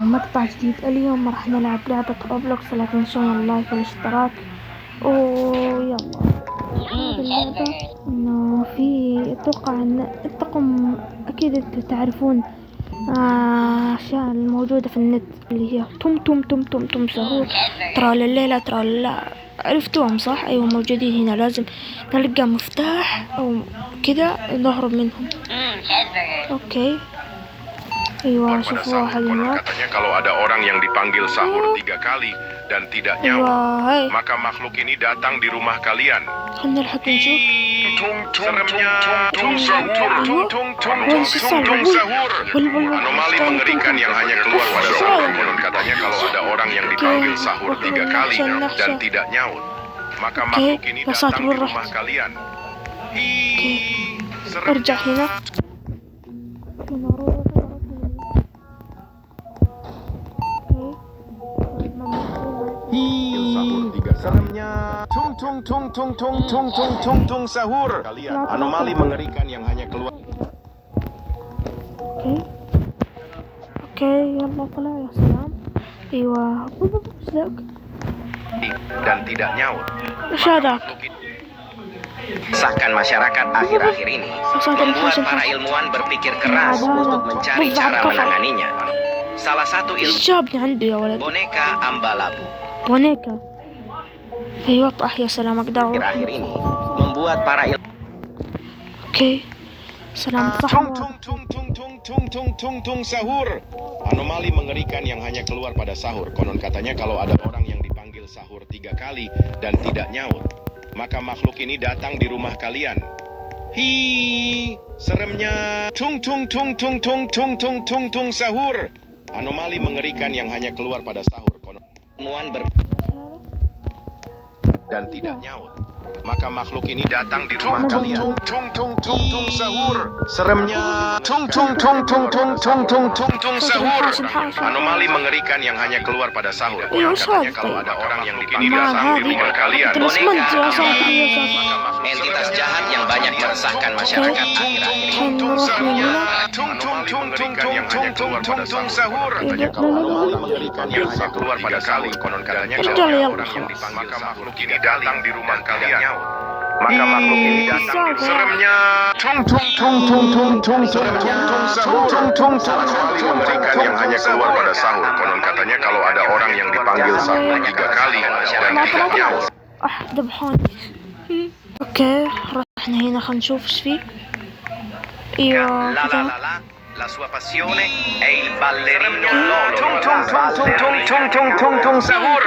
مقطع جديد. اليوم راح نلعب لعبة روبلوكس، لا تنسون اللايك والاشتراك. يلا هذه اللعبة انه في اتوقع ان انتم اكيد انتم تعرفون اشياء الموجودة في النت اللي هي توم توم توم توم توم سهور، ترى الليلة ترى لا عرفتوهم صح؟ ايوه موجودين هنا، لازم نلقى مفتاح او كذا نهرب منهم. اوكي Iya, Pada sahur konon katanya kalau ada orang yang dipanggil sahur 3 kali dan tidak nyaut, maka makhluk ini datang di rumah kalian. Seremnya tung sahur, tung sahur. Anomali mengerikan yang hanya keluar pada sahur. Konon katanya kalau ada orang yang dipanggil sahur 3 kali dan tidak nyaut, maka makhluk ini datang di rumah kalian. Seremnya. Seremnya tung sahur. Anomali mengerikan yang hanya keluar. Oke, yalla طلع يا سلام. ايوه dan tidak nyaut. Sahkan masyarakat akhir-akhir ini membuat para ilmuwan berpikir keras untuk mencari cara menanganinya. Salah satu ilmu boneka Ambalabu. boneka. ايوه طاح يا سلام اقدر akhir ini membuat para Oke. Salam tung sahur. Anomali mengerikan yang hanya keluar pada sahur. Konon katanya kalau ada orang yang dipanggil sahur 3 kali dan tidak nyaut, maka makhluk ini datang di rumah kalian. Seremnya tung sahur. Anomali mengerikan yang hanya keluar pada sahur. Konon dan tidak nyaut, maka makhluk ini datang di rumah kalian. Tung sahur. Seremnya tung sahur. Anomali mengerikan yang hanya keluar pada sahur. Katanya kalau ada orang yang dipanggil sahur di rumah kalian. entitas jahat yang banyak meresahkan masyarakat akhir-akhir ini. Mengerikan yang hanya keluar pada sahur. Katanya kalau anomali mengerikan yang hanya keluar pada sahur. Konon katanya kalau ada orang yang dipanggil makhluk ini datang di rumah kalian. Maka makhluk ini datang di seremnya tung sahur. Mengerikan yang hanya keluar pada sahur. Konon katanya kalau ada orang yang dipanggil sahur 3 kali dan tidak nyaut. ذبحوني. اوكي رحنا هنا خلينا نشوف ايش فيه. ايوه La sua passione è il ballerino sahur.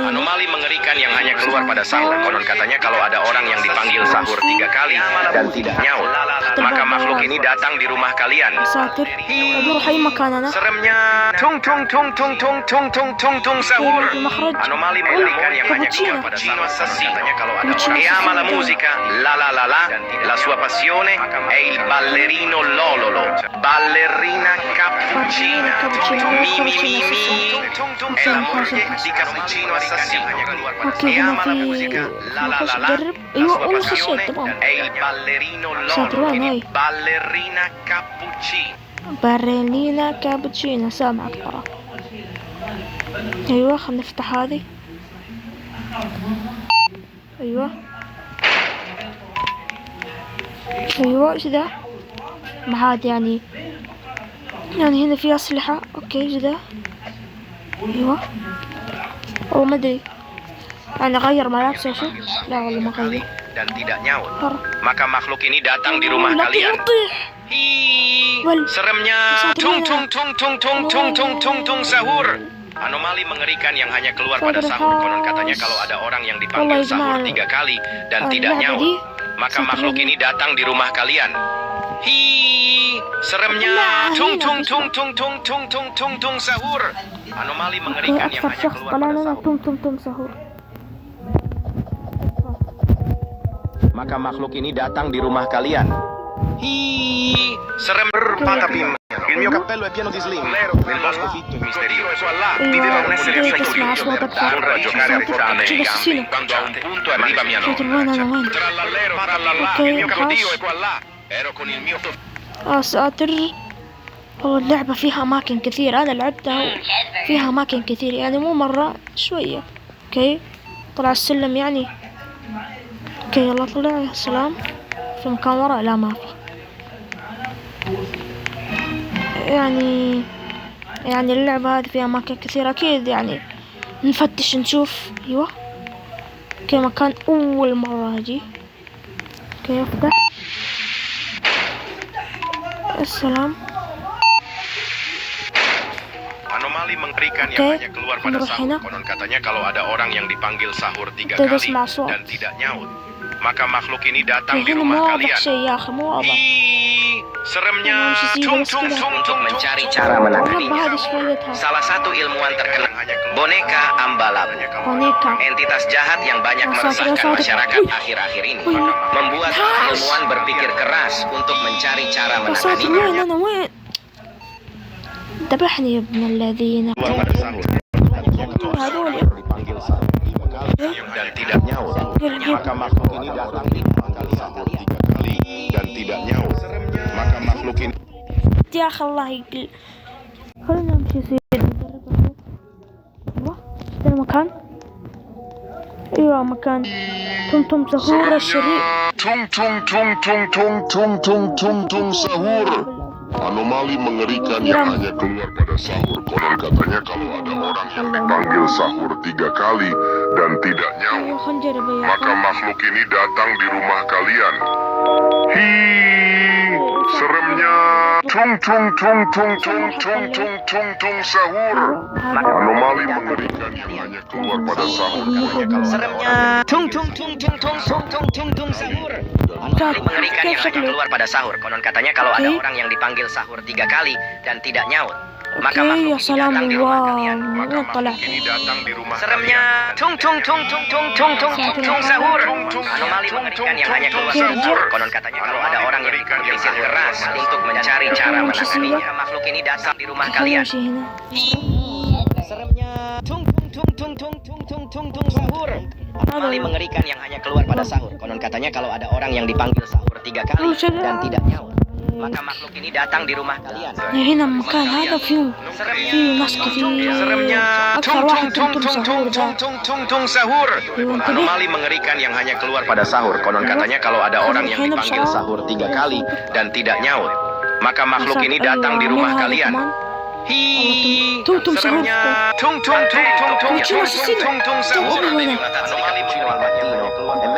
Anomali mengerikan yang hanya keluar pada sahur. Konon katanya kalau ada orang yang dipanggil sahur 3 kali dan tidak nyaut, maka makhluk ini datang di rumah kalian. ساتر بدور حي مكاننا. Seremnya tung sahur. Anomali mengerikan yang hanya keluar pada sahur. Katanya kalau ada orang che ama la musica, la sua passione è il ballerino lololo. Ballerina cappuccina, è la moglie di cappuccino assassino. E ama la musica, la sua passione è il ballerino lololo. Ballerina cappuccina. باليرينا كابتشينا. سامعك ترى. ايوه خلينا نفتح هذه. ايوه ايش ذا؟ ما عاد يعني هنا في أسلحة. اوكي ايش ذا؟ ايوه او ما ادري يعني غير ملابسه شو؟ لا والله ما غير. Dan tidak nyaut, maka makhluk ini datang di rumah kalian. Seremnya tung sahur. Anomali mengerikan yang hanya keluar pada sahur. Konon katanya kalau ada orang yang dipanggil sahur 3 kali dan tidak nyaut, maka makhluk ini datang di rumah kalian. Seremnya tung sahur. Anomali mengerikan yang hanya keluar pada sahur. Maka makhluk ini datang di rumah kalian. Serem patapim. Il mio cappello è pieno di slim. Nel bosco fitto e misterioso viveva un essere assai curioso. Honra a giocare a riccione nei gambi. Quando a un punto arriva mia nonna. Trallallero, il mio capodio è qua là. Ero con il mio ساتر والله اللعبة فيها أماكن كثير، أنا لعبتها فيها أماكن كثير يعني مو مرة، شوية. اوكي طلع السلم يعني. اوكي يلا طلع، يا سلام. في مكان ورا؟ لا ما في. يعني اللعبة هذه فيها أماكن كثيرة أكيد، يعني نفتش نشوف. أيوة اوكي مكان أول مرة أجي. اوكي افتح. السلام. Anomali mengerikan yang hanya keluar pada sahur. Konon katanya kalau ada orang yang dipanggil sahur 3 kali dan tidak nyaut, maka makhluk ini datang di rumah kalian. Seremnya. Untuk mencari cara menangkapnya, salah satu ilmuwan terkenal boneka Ambalam, entitas jahat yang banyak meresahkan masyarakat akhir-akhir ini, membuat ilmuwan berpikir keras untuk mencari cara menanganinya. ذبحني يا ابن الذين. هذول dan tidak nyaut, maka makhluk ini datang di rumah kalian 3 kali dan tidak nyaut, maka makhluk ini. يا أخي الله يقل. خلنا نمشي سيد نجرب. أيوة ده المكان. أيوة مكان تم سهور الشرير. Tung sahur. Anomali mengerikan yang hanya keluar pada sahur. Konon katanya kalau ada orang yang dipanggil sahur 3 kali dan tidak nyaut, maka makhluk ini datang di rumah kalian. Seremnya. Tung sahur. Anomali mengerikan yang hanya keluar pada sahur. Seremnya. Tung sahur. Anomali mengerikan yang hanya keluar pada sahur. Konon katanya kalau ada orang yang dipanggil sahur 3 kali dan tidak nyaut, maka makhluk ini datang di rumah kalian. Ini datang di rumah Seremnya. Tung sahur. Anomali mengerikan yang hanya keluar pada sahur. Konon katanya kalau ada orang yang berpikir keras untuk mencari cara menanganinya, maka makhluk ini datang di rumah kalian. Seremnya. Tung sahur. Anomali mengerikan yang hanya keluar pada sahur. Konon katanya kalau ada orang yang dipanggil sahur 3 kali dan tidak nyaut, maka makhluk ini datang di rumah kalian. هنا المكان هذا فيه ناس كثير. أكثر واحد Tung sahur. Anomali mengerikan yang hanya keluar pada sahur. Konon katanya kalau ada orang yang dipanggil sahur 3 kali dan tidak nyaut, maka makhluk ini datang di rumah kalian. tung sahur.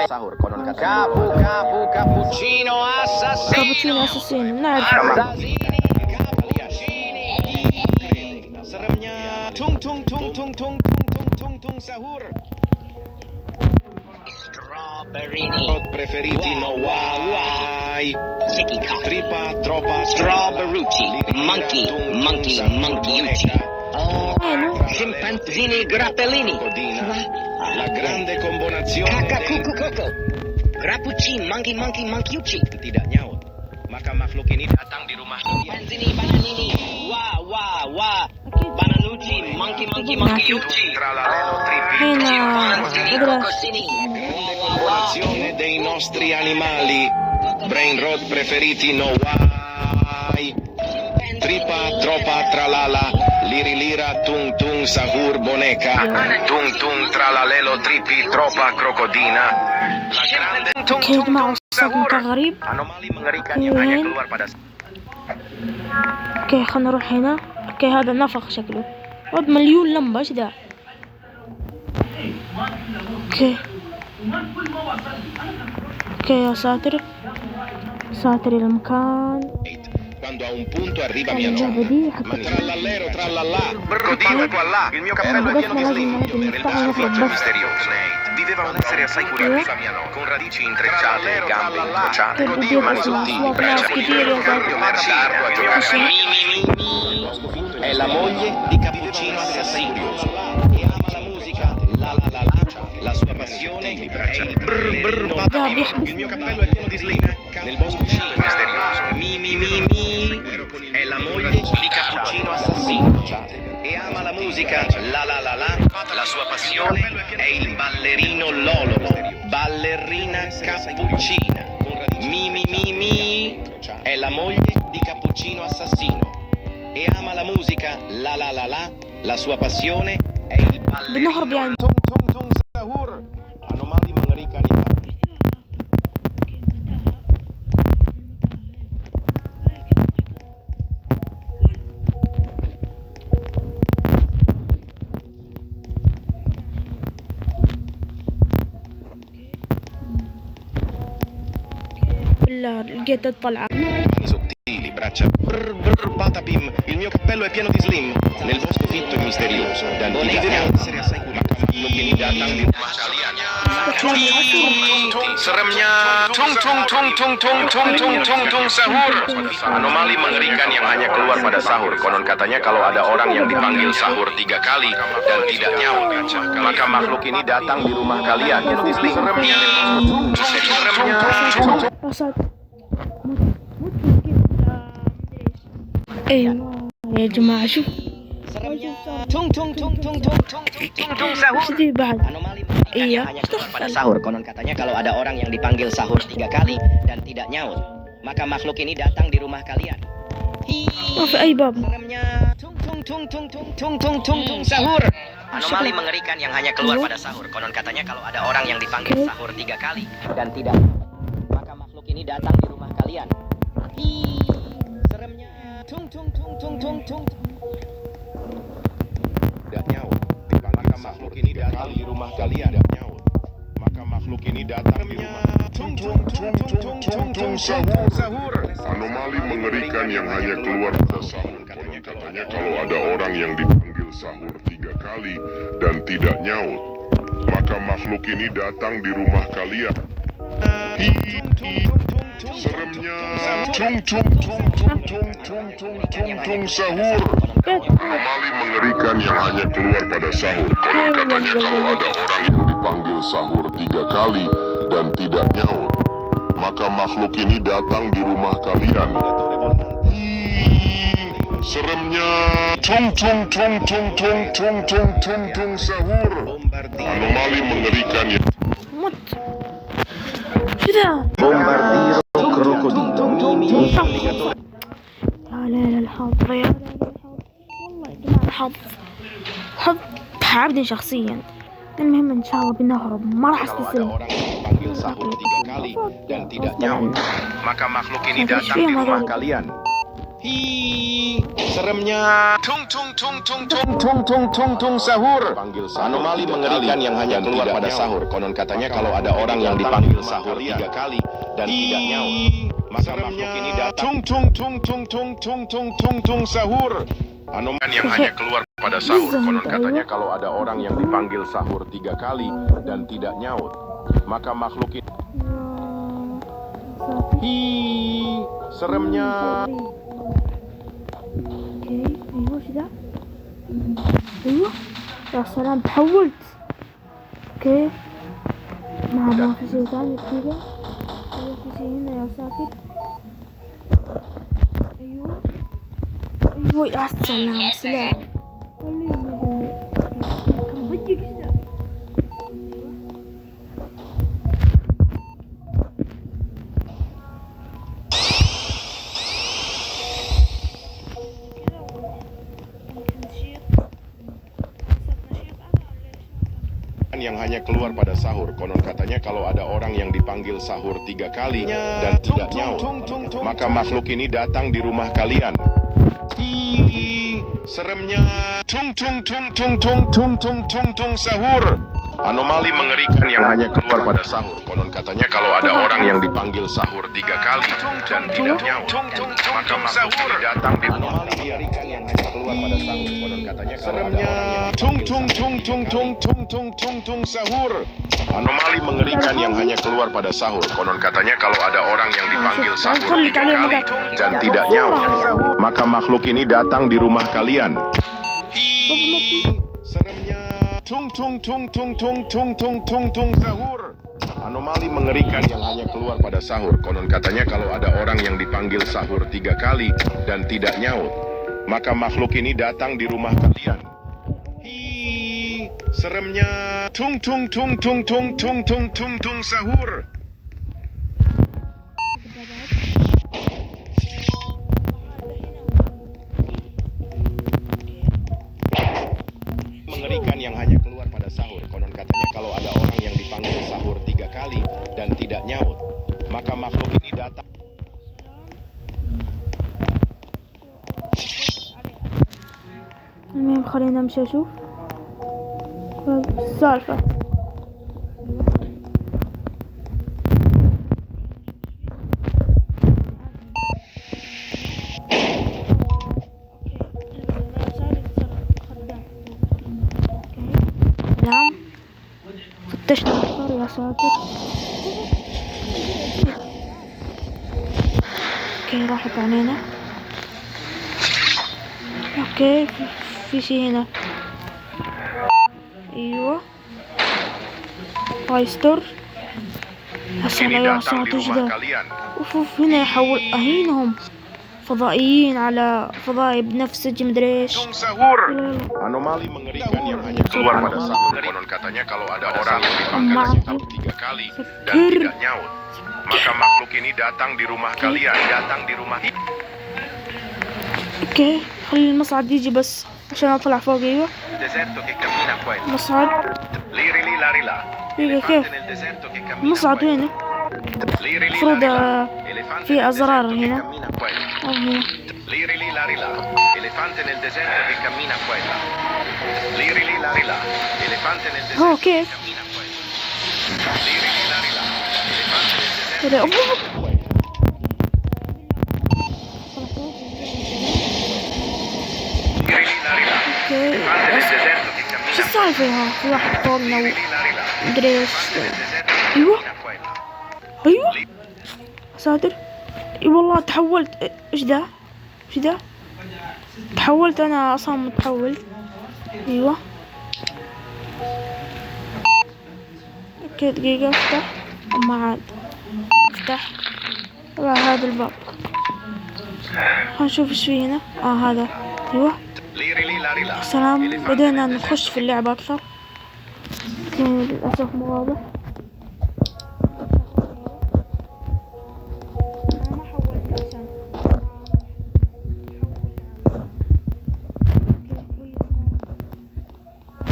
Sahur konon katanya cappuccino assassin. نعرف. Seremnya. Tung sahur. Strawberry Preferiti no wai. Tripa troppa Strawberrucci, monkey ucci. Scimpanzini grappellini. La grande combinazione. Coco. Grappuccini, monkey ucci. Tidak nyaut, maka makhluk ini datang di rumah kalian. Panzini bananini. Wah. Bananucci, monkey ucci. Tralalelo tripi. هنا Coccosini. Combinazione dei nostri animali. Brain rot preferiti no wai. Tripa troppa tralala. Lira tung sahur boneka. Tung tralalelo tripi troppa crocodina. La grande أكيد مع أستاذ مكان غريب. anomali mengerikan yang hanya keluar pada اوكي خلنا نروح هنا. اوكي هذا نفق شكله. ود مليون لمبة ايش ذا؟ اوكي يا ساتر المكان. Quando a un punto arriva mia اللعبة nonna. دي Ma حتى trallallero trallallà. Crodino qua. Il mio cappello è pieno di slimpio. Nel villaggio misterioso. Viveva un essere assai curioso, mia nonna, con radici intrecciate e gambe incrociate, mani sottili, braccia merci a giocare. È la moglie di Cappuccino Assassino e ama la musica, la sua passione è il brr. Il mio cappello è pieno di slimpio. Nel bosco misterioso. Mi. È la moglie di Cappuccino Assassino e ama la musica, la sua passione è il ballerino Lololo, ballerina Cappuccina. Mi. È la moglie di Cappuccino Assassino e ama la musica, la sua passione è il بنهرب يعني. ballerino tung tung tung sahur. Anomali mengerikan yang بالله لقيت الطلعة. mani sottili, braccia patapim, il mio cappello è pieno di slim, nel bosco fitto e misterioso, dan tidak essere assai curioso, makhluk ini datang di rumah kalian. Seremnya tung tung tung tung tung tung tung tung tung sahur. Anomali mengerikan yang hanya keluar pada sahur. Konon katanya kalau ada orang yang dipanggil sahur 3 kali dan tidak nyaut, maka makhluk ini datang di rumah kalian. Seremnya أسد. ايوه يا جماعة شوف tung tung tung tung tung tung tung tung sahur. ايش دي بعد. Anomali mengerikan Iya. yang hanya keluar pada sahur. Konon katanya kalau ada orang yang dipanggil sahur 3 kali dan tidak nyaut, maka makhluk ini datang di rumah kalian. ما في أي باب. Seremnya tung tung tung tung tung tung tung tung tung sahur. Anomali mengerikan yang hanya keluar pada sahur. Konon katanya kalau ada orang yang dipanggil sahur 3 kali dan tidak, maka makhluk ini datang di rumah kalian. Seremnya tung tung tung tung tung tung. Tidak nyaut, maka makhluk ini datang di rumah kalian. Tidak nyaut, maka makhluk ini datang di rumah. Tung tung tung tung tung tung sahur. Anomali mengerikan yang hanya keluar pada sahur. Konon katanya kalau ada orang yang dipanggil sahur 3 kali dan tidak nyaut, maka makhluk ini datang di rumah kalian. Seremnya tung tung tung tung tung tung tung tung tung sahur. Anomali mengerikan yang hanya keluar pada sahur. Konon katanya kalau ada orang yang dipanggil sahur 3 kali dan tidak nyaut, maka makhluk ini datang di rumah kalian. Seremnya tung tung tung tung tung tung tung tung tung sahur. Anomali mengerikan yang مت. شو ذا؟ Bombardiro krokodilo. يا ليل الحظ يا ليل الحظ. والله يا جماعة الحظ حظ تعبني شخصيا. المهم إن شاء الله بنهرب ما راح Kalau ada استسلم. orang yang dipanggil sahur 3 kali dan tidak nyaut, maka makhluk ini datang di rumah kalian. Seremnya tung tung tung tung tung tung tung tung tung sahur. Anomali mengerikan yang hanya keluar pada sahur. Konon katanya kalau ada orang yang dipanggil sahur 3 kali dan tidak nyaut, maka makhluk ini datang tung tung tung tung tung tung tung tung sahur. Anomali yang hanya keluar pada sahur. Konon katanya kalau ada orang yang dipanggil sahur 3 kali dan tidak nyaut, maka makhluk ini seremnya. اوكي ايوه وش ذا؟ ايوه يا سلام تحولت. اوكي ما في شيء ثاني دقيقة. ايوه في شيء هنا يا ساتر. ايوه ايوه يا سلام سلام. كان بدي كذا. yang hanya keluar pada sahur. Konon katanya kalau ada orang yang dipanggil sahur 3 kali dan tidak nyaut, maka makhluk ini datang di rumah kalian. Seremnya tung tung tung tung tung tung tung tung tung sahur. Anomali mengerikan yang hanya keluar pada sahur. Konon katanya kalau ada orang yang dipanggil sahur 3 kali dan tidak nyaut, maka makhluk ini datang di rumah kalian. Yang hanya keluar pada sahur. Konon katanya kalau ada orang yang tung tung tung tung tung tung tung tung tung sahur. Anomali mengerikan yang hanya keluar pada sahur. Konon katanya kalau ada orang yang dipanggil sahur 3 kali dan tidak nyaut, maka makhluk ini datang di rumah kalian. Seremnya tung tung tung tung tung tung tung tung tung sahur. Anomali mengerikan yang hanya keluar pada sahur. Konon katanya kalau ada orang yang dipanggil sahur 3 kali dan tidak nyaut, maka makhluk ini datang di rumah kalian. Seremnya tung tung tung tung tung tung tung tung tung sahur. mengerikan yang hanya keluar pada sahur. Konon katanya kalau ada orang yang dipanggil sahur 3 kali dan tidak nyaut, maka makhluk ini datang. المهم خلينا نمشي نشوف السالفة. نعم فتشنا أكثر يا ساتر. اوكي راحت علينا. اوكي في شي هنا. ايوه بايستر. هسه يا ساتر جدا. اوف هنا يحول هينهم فضائيين على فضائي بنفسجي مدري ايش. Anomali mengerikan yang hanya keluar pada sahur. Konon katanya kalau ada orang yang dipanggil sahur 3 kali dan tidak nyaut, maka makhluk ini datang di rumah kalian, datang di rumah ini. اوكي خلي المصعد يجي بس عشان اطلع فوق. ايوه مصعد. ايوه كيف المصعد وينه؟ المفروض في ازرار هنا او هنا. هو كيف شو السالفة ها؟ في واحد طولنا ومدري ايش. ايوه ايوه ساتر. اي والله تحولت. ايش ذا؟ ايش ذا؟ تحولت انا اصلا متحول. ايوه اوكي دقيقة افتح. ما عاد افتح هذا الباب. خلينا نشوف ايش في هنا. هذا ايوه سلام. بدينا نخش في اللعبة أكثر لكن للأسف مو واضح.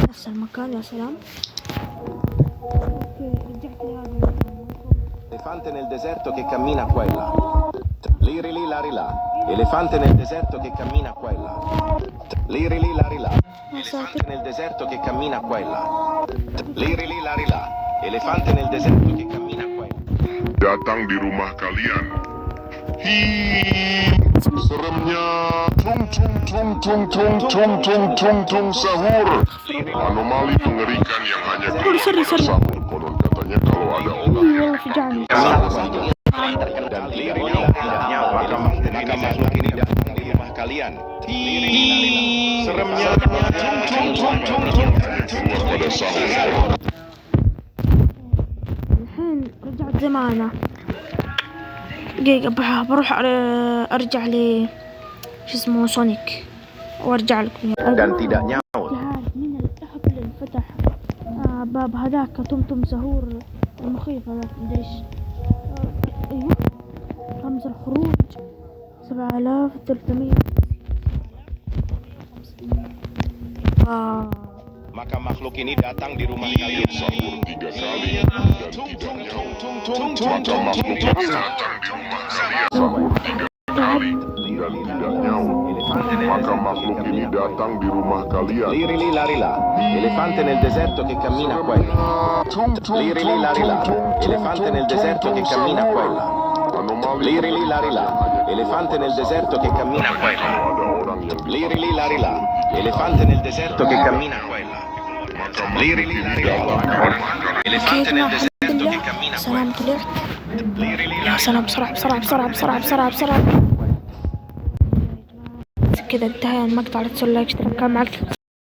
نفس المكان يا سلام. اوكي رجعت لهذا Elefante nel deserto che cammina qua e là. Liri li lari là. Elefante nel deserto che cammina qua e là. Liri li lari là. Elefante nel deserto che cammina qua e là. Liri li lari là. Elefante nel deserto che cammina qua e là. Datang di rumah kalian. Seremnya tung sahur. Anomali mengerikan yang hanya keluar pada sahur. Konon katanya kalau ada orang dan tidak nyawa, maka makhluk ini datang di rumah kalian. Seremnya keluar pada sahur. الحين رجعت زمانه. دقيقة بروح ارجع ل شو اسمه سونيك وارجع لكم. Dan tidak nyaut. من الذهب اللي انفتح باب هذاك تمتم سهور المخيف هذاك مدري ايش. ايوه رمز الخروج 7300. Maka makhluk ini datang di rumah kalian sahur 3 kali dan tidak nyaut. Maka makhluk ini datang di rumah kalian sahur 3 kali dan tidak nyaut. Maka makhluk ini datang di rumah kalian. Liri li lari là. Elefante nel deserto che cammina qua e là. Liri li lari là. Elefante nel deserto che cammina qua e là. Liri li lari là. Elefante nel deserto che cammina qua e là. Liri li lari là. Elefante nel deserto che cammina qua e là. Liri li lari là. Elefante nel deserto che cammina qua e là. سلام طلعت. يا سلام بسرعة بسرعة بسرعة بسرعة بسرعة بسرعة. كذا انتهى المقطع. لا تنسوا اللايك اشتراك كان معك.